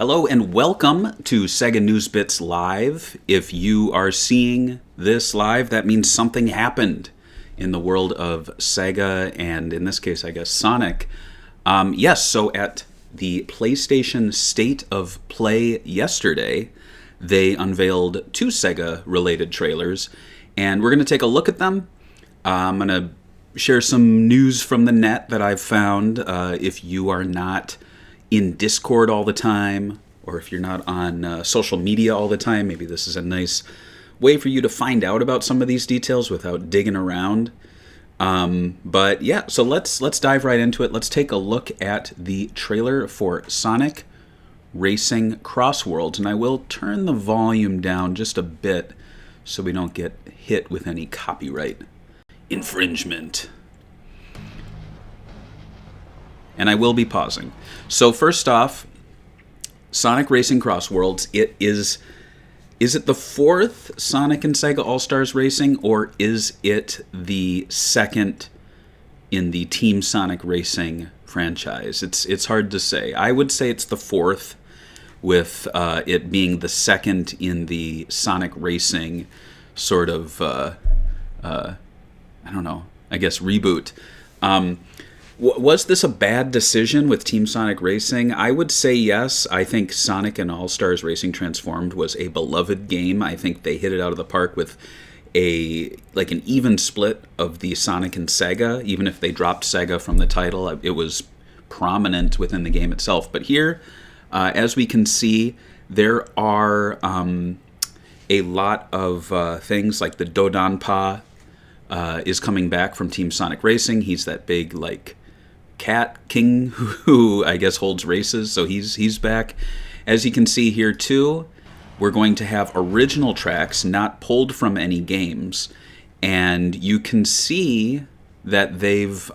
Hello and welcome to Sega News Bits Live. If you are seeing this live, that means something happened in the world of Sega and, in this case, I guess, Sonic. So at the PlayStation State of Play yesterday, they unveiled two Sega-related trailers, and we're going to take a look at them. I'm going to share some news from the net that I've found. If you are not in Discord all the time, or if you're not on social media all the time, maybe this is a nice way for you to find out about some of these details without digging around. So let's dive right into it. Let's take a look at the trailer for Sonic Racing Crossworlds, and I will turn the volume down just a bit so we don't get hit with any copyright infringement. And I will be pausing. So first off, Sonic Racing Crossworlds, is it the fourth Sonic and Sega All-Stars Racing, or is it the second in the Team Sonic Racing franchise? It's hard to say. I would say it's the fourth, with it being the second in the Sonic Racing sort of, reboot. Was this a bad decision with Team Sonic Racing? I would say yes. I think Sonic and All-Stars Racing Transformed was a beloved game. I think they hit it out of the park with an even split of the Sonic and Sega. Even if they dropped Sega from the title, it was prominent within the game itself. But here, as we can see, there are a lot of things, like the Dodonpa is coming back from Team Sonic Racing. He's that big, cat king who I guess holds races, so he's back. As you can see here too, we're going to have original tracks not pulled from any games, and you can see that they've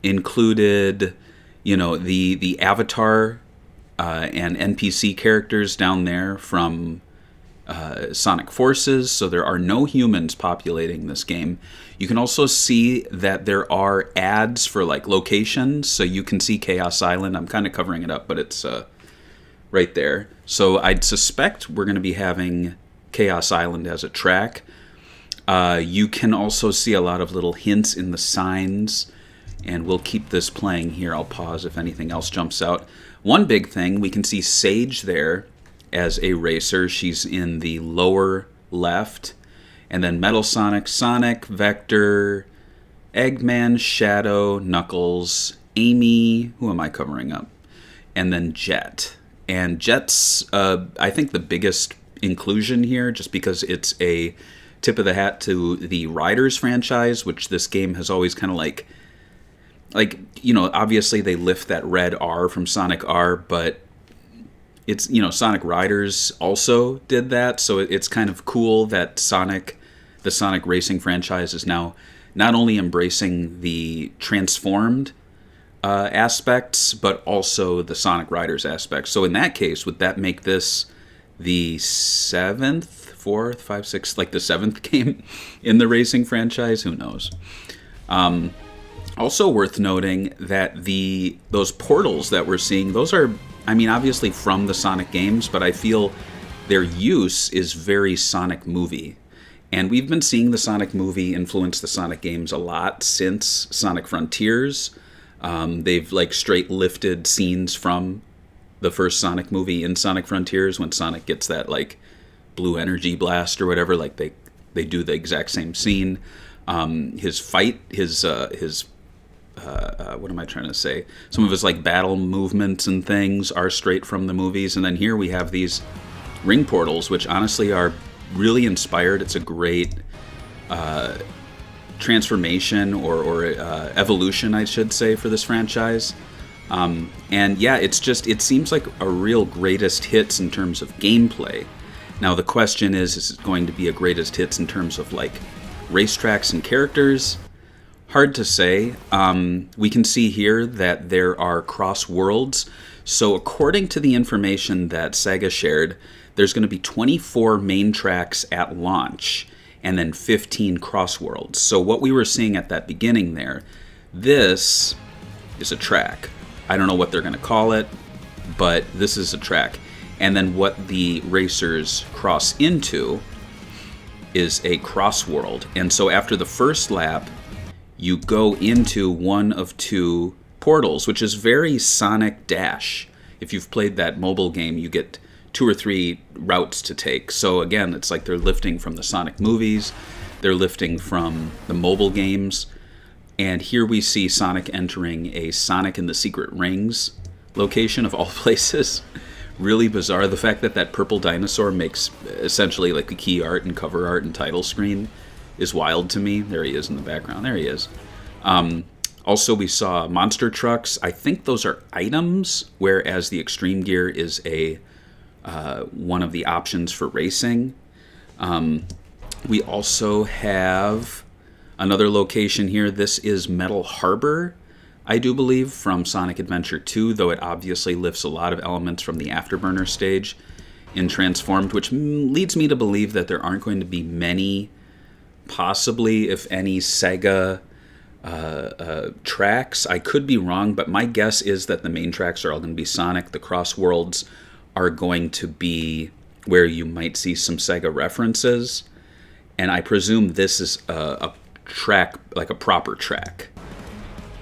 included, the avatar and NPC characters down there from Sonic Forces, so there are no humans populating this game. You can also see that there are ads for locations, so you can see Chaos Island. I'm kind of covering it up, but it's right there. So I'd suspect we're going to be having Chaos Island as a track. You can also see a lot of little hints in the signs, and we'll keep this playing here. I'll pause if anything else jumps out. One big thing, we can see Sage there as a racer. She's in the lower left. And then Metal Sonic, Sonic, Vector, Eggman, Shadow, Knuckles, Amy, who am I covering up? And then Jet. And Jet's, I think, the biggest inclusion here, just because it's a tip of the hat to the Riders franchise, which this game has always kind of obviously they lift that red R from Sonic R, but it's, Sonic Riders also did that, so it's kind of cool that the Sonic Racing franchise is now not only embracing the transformed aspects, but also the Sonic Riders aspects. So in that case, would that make this the seventh game in the racing franchise? Who knows? Also worth noting that those portals that we're seeing, those are, obviously from the Sonic games, but I feel their use is very Sonic movie. And we've been seeing the Sonic movie influence the Sonic games a lot since Sonic Frontiers. They've straight lifted scenes from the first Sonic movie in Sonic Frontiers when Sonic gets that blue energy blast or whatever. They do the exact same scene. His fight, what am I trying to say? Some of his battle movements and things are straight from the movies. And then here we have these ring portals, which honestly are really inspired. It's a great transformation or evolution, I should say, for this franchise. It seems like a real greatest hits in terms of gameplay. Now the question is it going to be a greatest hits in terms of racetracks and characters? Hard to say. We can see here that there are Crossworlds. So according to the information that Sega shared, there's going to be 24 main tracks at launch, and then 15 Crossworlds. So what we were seeing at that beginning there, this is a track. I don't know what they're going to call it. but this is a track. And then what the racers cross into is a crossworld. And so after the first lap, you go into one of two portals, which is very Sonic Dash. If you've played that mobile game, you get 2 or 3 routes to take. So again, it's like they're lifting from the Sonic movies, they're lifting from the mobile games. And here we see Sonic entering a Sonic and the Secret Rings location of all places. Really bizarre. The fact that that purple dinosaur makes essentially like the key art and cover art and title screen is wild to me. There he is in the background. There he is. Also, we saw monster trucks. I think those are items, whereas the Extreme Gear is one of the options for racing. We also have another location here. This is Metal Harbor, I do believe, from Sonic Adventure 2, though it obviously lifts a lot of elements from the Afterburner stage in Transformed, which leads me to believe that there aren't going to be many, possibly, if any, SEGA tracks. I could be wrong, but my guess is that the main tracks are all going to be Sonic. The Crossworlds are going to be where you might see some SEGA references, and I presume this is a track, like a proper track.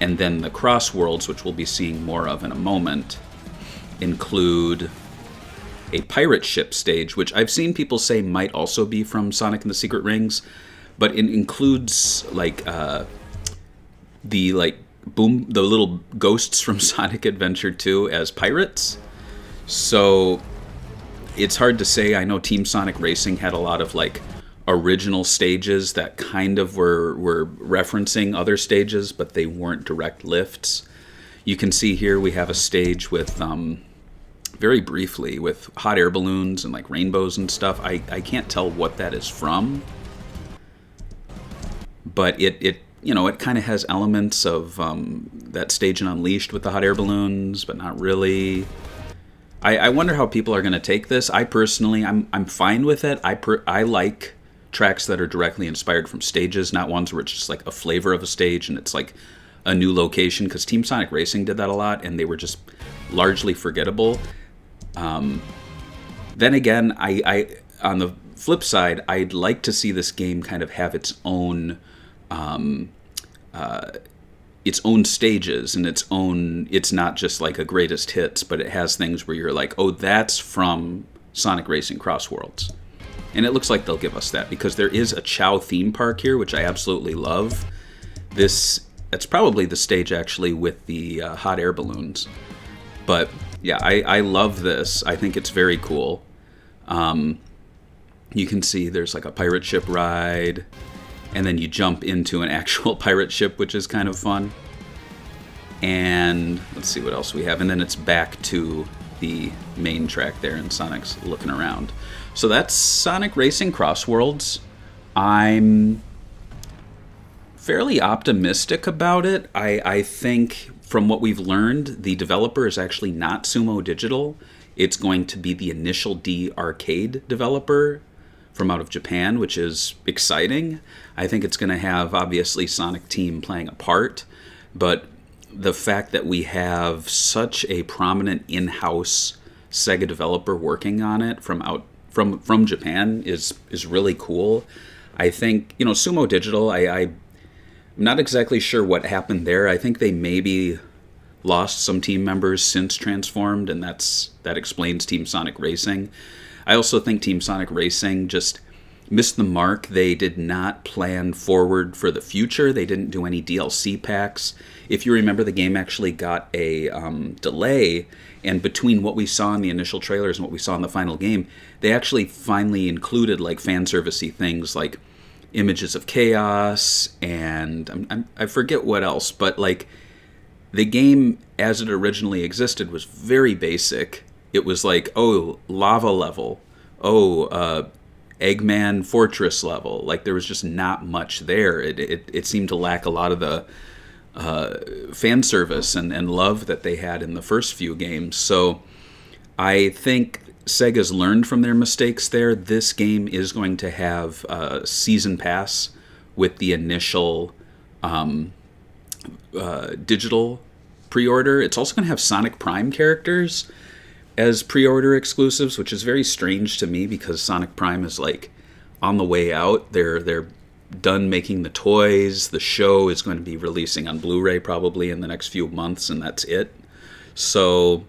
And then the Crossworlds, which we'll be seeing more of in a moment, include a pirate ship stage, which I've seen people say might also be from Sonic and the Secret Rings, but it includes the little ghosts from Sonic Adventure 2 as pirates. So it's hard to say. I know Team Sonic Racing had a lot of like original stages that kind of were referencing other stages, but they weren't direct lifts. You can see here we have a stage with very briefly with hot air balloons and like rainbows and stuff. I can't tell what that is from, but it kind of has elements of that stage in Unleashed with the hot air balloons, but not really. I wonder how people are going to take this. I personally, I'm fine with it. I like tracks that are directly inspired from stages, not ones where it's just like a flavor of a stage and it's like a new location, because Team Sonic Racing did that a lot and they were just largely forgettable. Then again, I on the flip side, I'd like to see this game kind of have its own stages and it's not just like a greatest hits, but it has things where you're like, oh, that's from Sonic Racing Crossworlds. And it looks like they'll give us that, because there is a Chow theme park here, which I absolutely love. It's probably the stage, actually, with the hot air balloons. But, yeah, I love this. I think it's very cool. You can see there's like a pirate ship ride, and then you jump into an actual pirate ship, which is kind of fun. And let's see what else we have. And then it's back to the main track there, and Sonic's looking around. So that's Sonic Racing Crossworlds. I'm fairly optimistic about it. I think from what we've learned, the developer is actually not Sumo Digital. It's going to be the Initial D Arcade developer from out of Japan, which is exciting. I think it's going to have, obviously, Sonic Team playing a part, but the fact that we have such a prominent in-house SEGA developer working on it from Japan is really cool. I think, Sumo Digital, I'm not exactly sure what happened there. I think they maybe lost some team members since Transformed, and that explains Team Sonic Racing. I also think Team Sonic Racing just missed the mark. They did not plan forward for the future. They didn't do any DLC packs. If you remember, the game actually got a delay, and between what we saw in the initial trailers and what we saw in the final game, they actually finally included like fan servicey things like images of chaos and I forget what else, but like the game as it originally existed was very basic. It was like, oh, lava level, Eggman Fortress level. Like there was just not much there. It seemed to lack a lot of the fan service and love that they had in the first few games. So I think Sega's learned from their mistakes there. This game is going to have a season pass with the initial digital pre-order. It's also going to have Sonic Prime characters. as pre-order exclusives, which is very strange to me because Sonic Prime is like on the way out. They're done making the toys. The show is going to be releasing on Blu-ray probably in the next few months, and that's it. So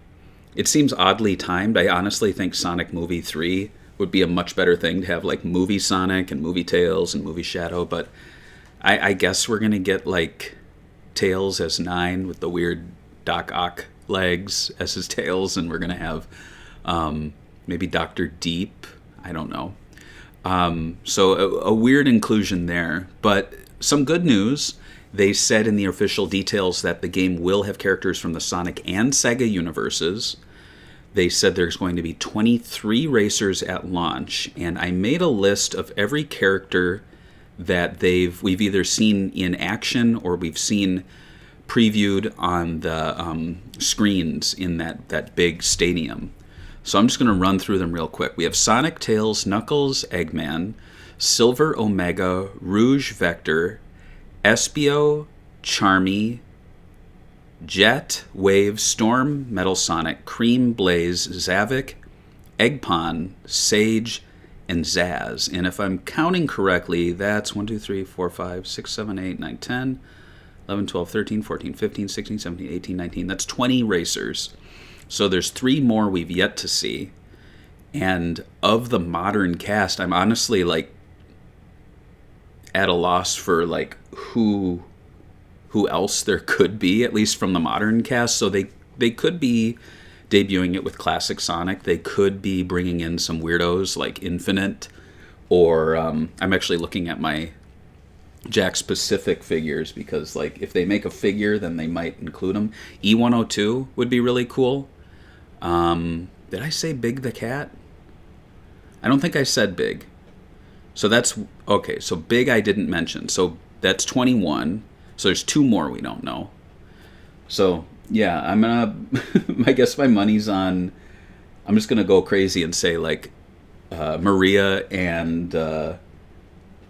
it seems oddly timed. I honestly think Sonic Movie 3 would be a much better thing to have, like Movie Sonic and Movie Tails and Movie Shadow, but I guess we're going to get like Tails as 9 with the weird Doc Ock legs as his tails, and we're going to have maybe Dr. Deep. I don't know. So a weird inclusion there, but some good news. They said in the official details that the game will have characters from the Sonic and Sega universes. They said there's going to be 23 racers at launch, and I made a list of every character that we've either seen in action or we've seen previewed on the screens in that big stadium. So I'm just going to run through them real quick. We have Sonic, Tails, Knuckles, Eggman, Silver, Omega, Rouge, Vector, Espio, Charmy, Jet, Wave, Storm, Metal Sonic, Cream, Blaze, Zavik, Eggpon, Sage, and Zaz. And if I'm counting correctly, that's 1, 2, 3, 4, 5, 6, 7, 8, 9, 10, 11, 12, 13, 14, 15, 16, 17, 18, 19. That's 20 racers. So there's 3 more we've yet to see. And of the modern cast, I'm honestly like at a loss for like who else there could be, at least from the modern cast. So they could be debuting it with classic Sonic. They could be bringing in some weirdos like Infinite, or I'm actually looking at my Jakks Pacific figures because like if they make a figure, then they might include them. E102 would be really cool. Did I say Big the Cat? I don't think I said Big. So that's okay. So Big I didn't mention. So that's 21. So there's 2 more we don't know. So yeah, I'm gonna. I guess my money's on. I'm just gonna go crazy and say like Maria and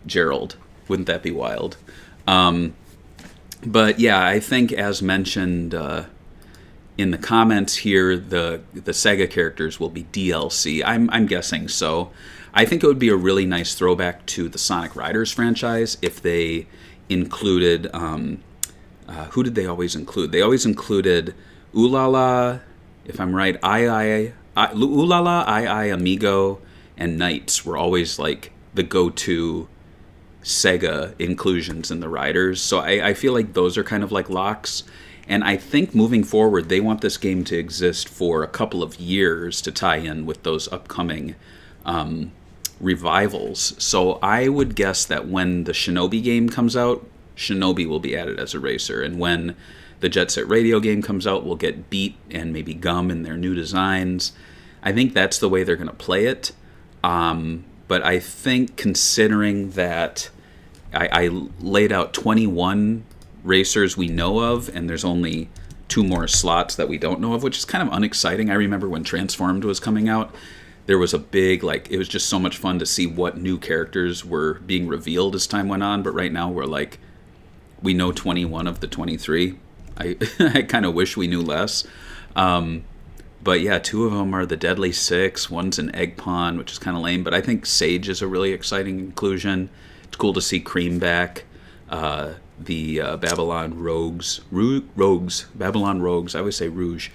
Gerald. Wouldn't that be wild? But yeah, I think as mentioned in the comments here, the Sega characters will be DLC. I'm guessing so. I think it would be a really nice throwback to the Sonic Riders franchise if they included. Who did they always include? They always included Ulala, if I'm right, Ulala, Amigo, and Knights were always like the go-to Sega inclusions in the Riders. So I feel like those are kind of like locks. And I think moving forward, they want this game to exist for a couple of years to tie in with those upcoming revivals. So I would guess that when the Shinobi game comes out, Shinobi will be added as a racer. And when the Jet Set Radio game comes out, we'll get Beat and maybe Gum in their new designs. I think that's the way they're going to play it. But I think considering that I laid out 21 racers we know of, and there's only 2 more slots that we don't know of, which is kind of unexciting. I remember when Transformed was coming out, there was a big, like, it was just so much fun to see what new characters were being revealed as time went on. But right now we're like, we know 21 of the 23. I kind of wish we knew less. But yeah, 2 of them are the Deadly Six. One's an Eggpon, which is kind of lame. But I think Sage is a really exciting inclusion. It's cool to see Cream back. The Babylon Rogues. Babylon Rogues. I always say Rouge.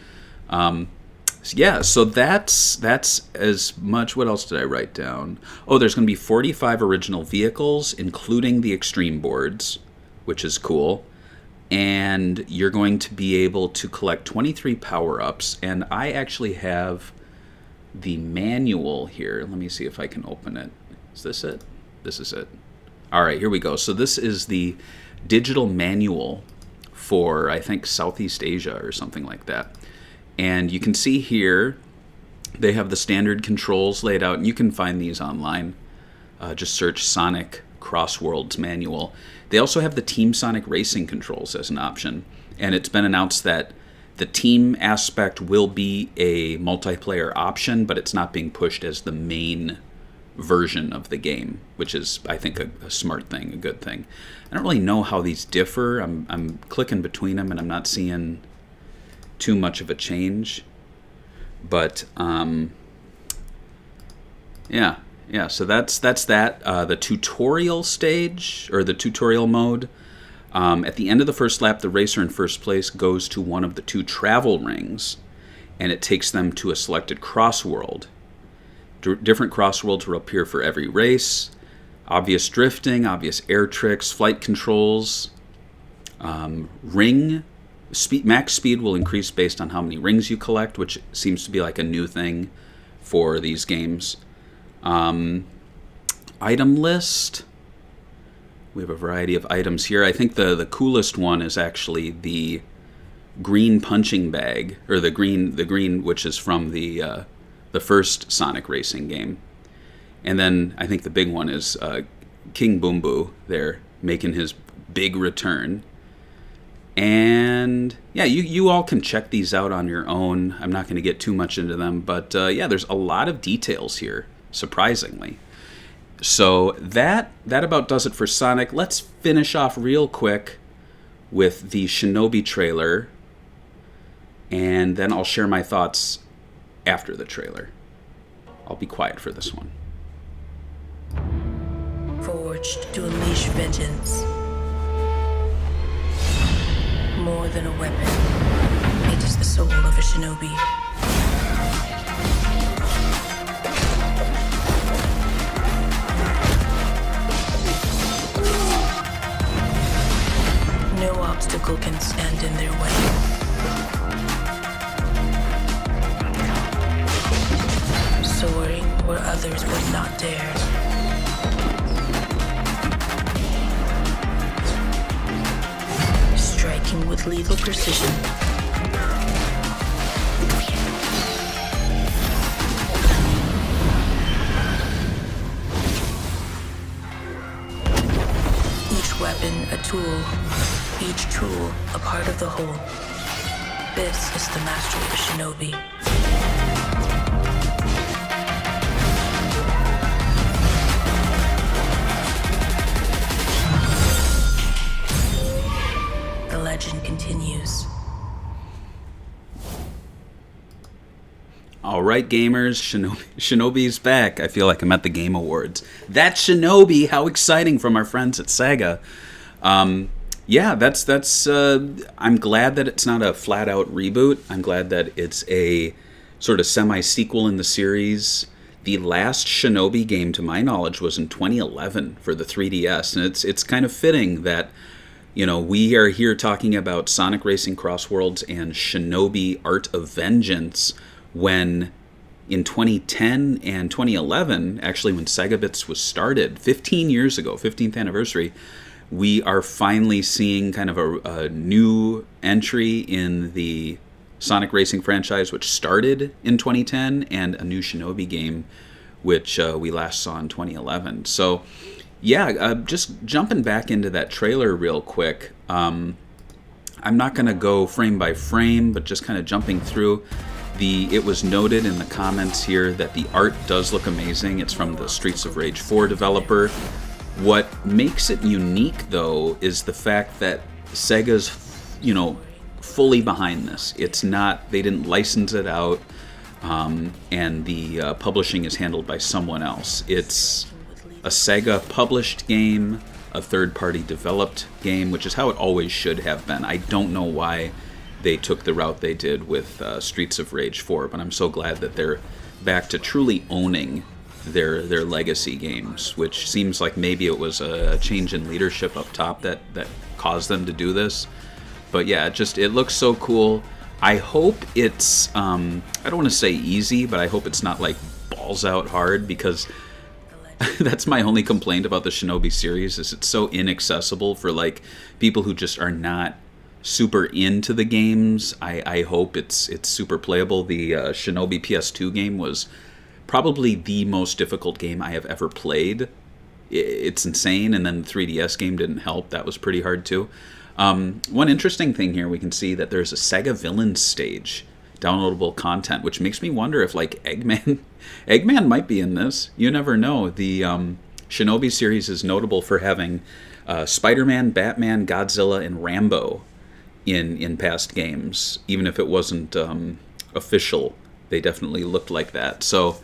Yeah, so that's as much. What else did I write down? Oh, there's going to be 45 original vehicles, including the Extreme boards, which is cool. And you're going to be able to collect 23 power-ups. And I actually have the manual here. Let me see if I can open it. Is this it? This is it. All right, here we go. So this is the digital manual for, I think, Southeast Asia or something like that. And you can see here, they have the standard controls laid out. And you can find these online. Just search Sonic Crossworlds manual. They also have the Team Sonic Racing controls as an option. And it's been announced that the team aspect will be a multiplayer option, but it's not being pushed as the main version of the game, which is, I think, a smart thing, a good thing. I don't really know how these differ. I'm clicking between them, and I'm not seeing too much of a change. But yeah, yeah. So that's that. The tutorial stage, or the tutorial mode. At the end of the first lap, the racer in first place goes to one of the 2 travel rings, and it takes them to a selected crossworld. Different crossworlds will appear for every race. Obvious drifting, obvious air tricks, flight controls. Ring speed, max speed will increase based on how many rings you collect, which seems to be like a new thing for these games. Item list. We have a variety of items here. I think the coolest one is actually the green punching bag, or the green which is from the first Sonic racing game. And then I think the big one is King Boom Boo there, making his big return. And yeah, you all can check these out on your own. I'm not going to get too much into them, but yeah, there's a lot of details here, surprisingly. So that about does it for Sonic. Let's finish off real quick with the Shinobi trailer, and then I'll share my thoughts after the trailer. I'll be quiet for this one. Forged to unleash vengeance. More than a weapon, it is the soul of a shinobi. No obstacle can stand in their way. Soaring where others would not dare. Striking with lethal precision. Each weapon a tool, each tool a part of the whole. This is the mastery of a shinobi. The legend continues. All right, gamers, Shinobi's back. I feel like I'm at the Game Awards. That's Shinobi. How exciting from our friends at SEGA. Yeah, that's. I'm glad that it's not a flat-out reboot. I'm glad that it's a sort of semi-sequel in the series. The last Shinobi game, to my knowledge, was in 2011 for the 3DS, and it's kind of fitting that, you know, we are here talking about Sonic Racing Crossworlds and Shinobi Art of Vengeance, when in 2010 and 2011, actually when Sega Bits was started, 15 years ago, 15th anniversary, we are finally seeing kind of a new entry in the Sonic Racing franchise, which started in 2010, and a new Shinobi game, which we last saw in 2011. So yeah, just jumping back into that trailer real quick. I'm not going to go frame by frame, but just kind of jumping through. It was noted in the comments here that the art does look amazing. It's from the Streets of Rage 4 developer. What makes it unique, though, is the fact that Sega's, fully behind this. It's not, they didn't license it out, and the publishing is handled by someone else. It's a Sega published game, a third-party developed game, which is how it always should have been. I don't know why they took the route they did with Streets of Rage 4, but I'm so glad that they're back to truly owning their legacy games, which seems like maybe it was a change in leadership up top that caused them to do this. But yeah, it looks so cool. I hope it's, I don't want to say easy, but I hope it's not like balls out hard, because that's my only complaint about the Shinobi series, is it's so inaccessible for like people who just are not super into the games. I hope it's super playable. The Shinobi PS2 game was probably the most difficult game I have ever played. It's insane, and then the 3DS game didn't help. That was pretty hard too. One interesting thing here, we can see that there's a Sega Villains stage, downloadable content, which makes me wonder if like Eggman might be in this. You never know. The Shinobi series is notable for having Spider-Man, Batman, Godzilla, and Rambo in past games, even if it wasn't official They definitely looked like that. So,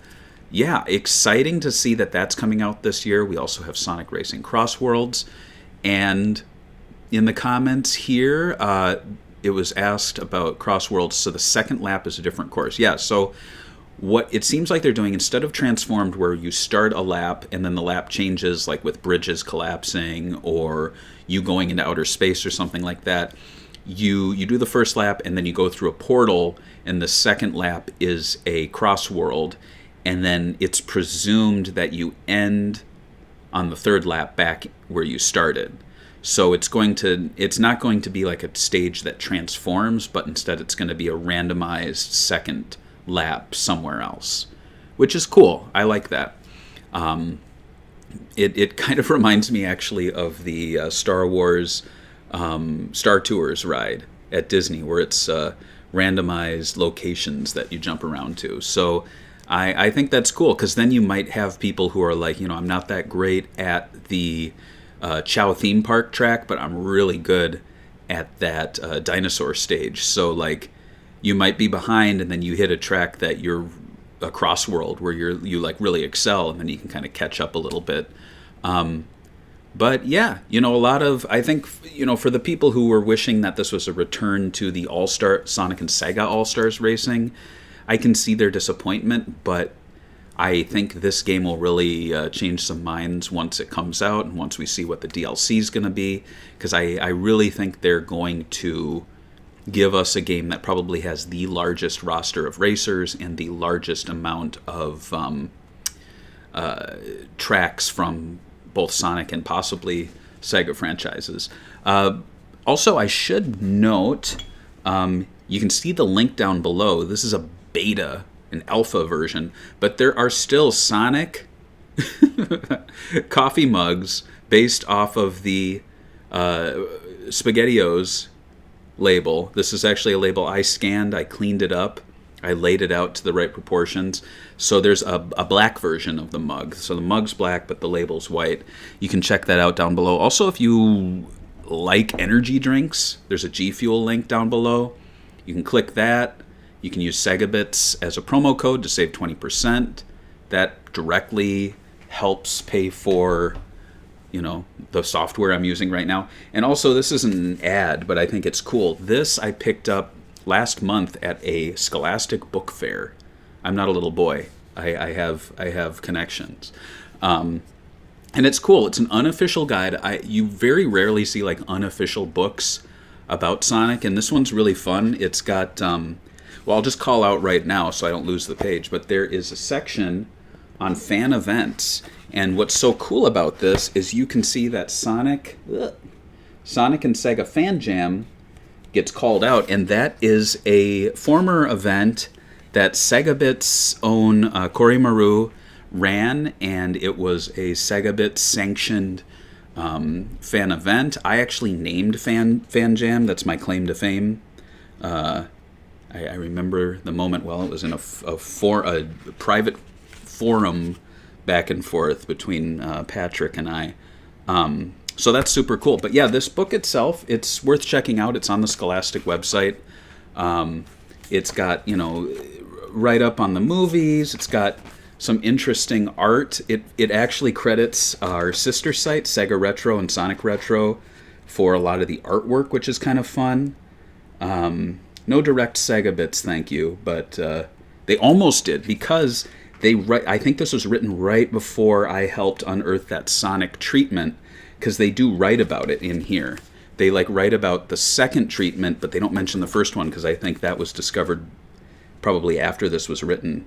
yeah, exciting to see that that's coming out this year. We also have Sonic Racing Crossworlds. And in the comments here, it was asked about Crossworlds. So the second lap is a different course. Yeah, so what it seems like they're doing, instead of Transformed where you start a lap and then the lap changes, like with bridges collapsing or you going into outer space or something like that, you do the first lap and then you go through a portal, and the second lap is a Crossworld, and then it's presumed that you end on the third lap back where you started. So it's not going to be like a stage that transforms, but instead it's going to be a randomized second lap somewhere else, which is cool. I like that. It kind of reminds me actually of the Star Wars Star Tours ride at Disney, where it's randomized locations that you jump around to. So I think that's cool, because then you might have people who are like, I'm not that great at the Chow theme park track, but I'm really good at that dinosaur stage. So like, you might be behind, and then you hit a track that you're a Crossworld where you like really excel, and then you can kind of catch up a little bit. But yeah, a lot of, I think, for the people who were wishing that this was a return to the All-Star Sonic and Sega All-Stars racing, I can see their disappointment, but I think this game will really change some minds once it comes out and once we see what the DLC is going to be, because I really think they're going to give us a game that probably has the largest roster of racers and the largest amount of tracks from both Sonic and possibly Sega franchises. Also, I should note, you can see the link down below. This is a beta, an alpha version, but there are still Sonic coffee mugs based off of the SpaghettiOs label. This is actually a label I scanned, I cleaned it up, I laid it out to the right proportions. So there's a black version of the mug. So the mug's black, but the label's white. You can check that out down below. Also, if you like energy drinks, there's a G Fuel link down below. You can click that. You can use SegaBits as a promo code to save 20%. That directly helps pay for the software I'm using right now. And also, this isn't an ad, but I think it's cool. This I picked up last month at a Scholastic book fair. I'm not a little boy. I have connections. And it's cool. It's an unofficial guide. You very rarely see like unofficial books about Sonic, and this one's really fun. It's got, I'll just call out right now so I don't lose the page, but there is a section on fan events. And what's so cool about this is you can see that Sonic and Sega Fan Jam gets called out, and that is a former event that SegaBits' own Cory Maru ran, and it was a SegaBits sanctioned fan event. I actually named Fan Jam. That's my claim to fame. I remember the moment. Well, it was in a private forum back and forth between Patrick and I. So that's super cool. But yeah, this book itself, it's worth checking out. It's on the Scholastic website. It's got, write up on the movies. It's got some interesting art. It actually credits our sister site, Sega Retro and Sonic Retro, for a lot of the artwork, which is kind of fun. No direct Sega bits, thank you, but they almost did, because I think this was written right before I helped unearth that Sonic treatment, because they do write about it in here. They write about the second treatment, but they don't mention the first one, because I think that was discovered probably after this was written.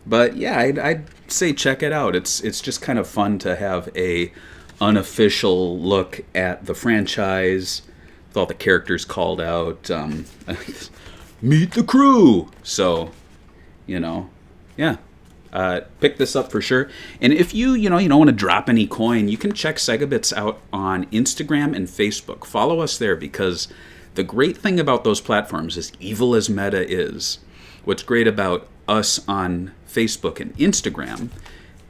But yeah, I'd say check it out. It's just kind of fun to have a unofficial look at the franchise with all the characters called out. Meet the crew. So, yeah. Pick this up for sure. And if you don't want to drop any coin, you can check SegaBits out on Instagram and Facebook. Follow us there, because the great thing about those platforms, as evil as Meta is, what's great about us on Facebook and Instagram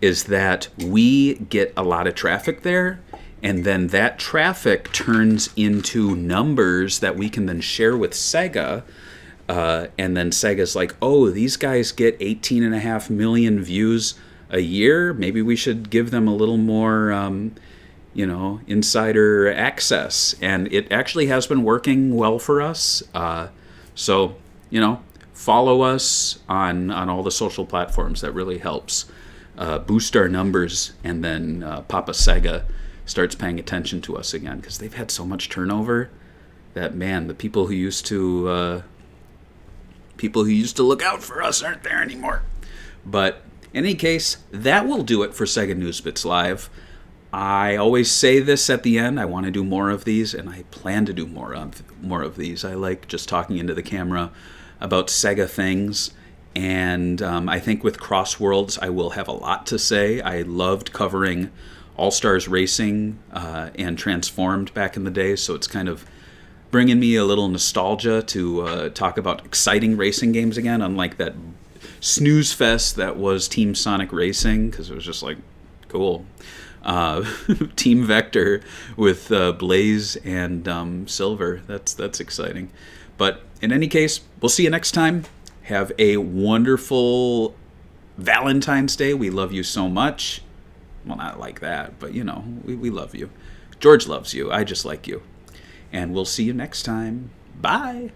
is that we get a lot of traffic there, and then that traffic turns into numbers that we can then share with Sega And then Sega's like, oh, these guys get 18.5 million views a year. Maybe we should give them a little more, insider access. And it actually has been working well for us. So, follow us on all the social platforms. That really helps boost our numbers. And then Papa Sega starts paying attention to us again, because they've had so much turnover that, man, the people who used to look out for us aren't there anymore. But in any case, that will do it for Sega News Bits Live. I always say this at the end. I want to do more of these, and I plan to do more of these. I like just talking into the camera about Sega things, and I think with Crossworlds I will have a lot to say. I loved covering All-Stars Racing and Transformed back in the day, so it's kind of bringing me a little nostalgia to talk about exciting racing games again, unlike that snooze fest that was Team Sonic Racing, because it was just like, cool. Team Vector with Blaze and Silver. That's exciting. But in any case, we'll see you next time. Have a wonderful Valentine's Day. We love you so much. Well, not like that, but we love you. George loves you. I just like you. And we'll see you next time. Bye.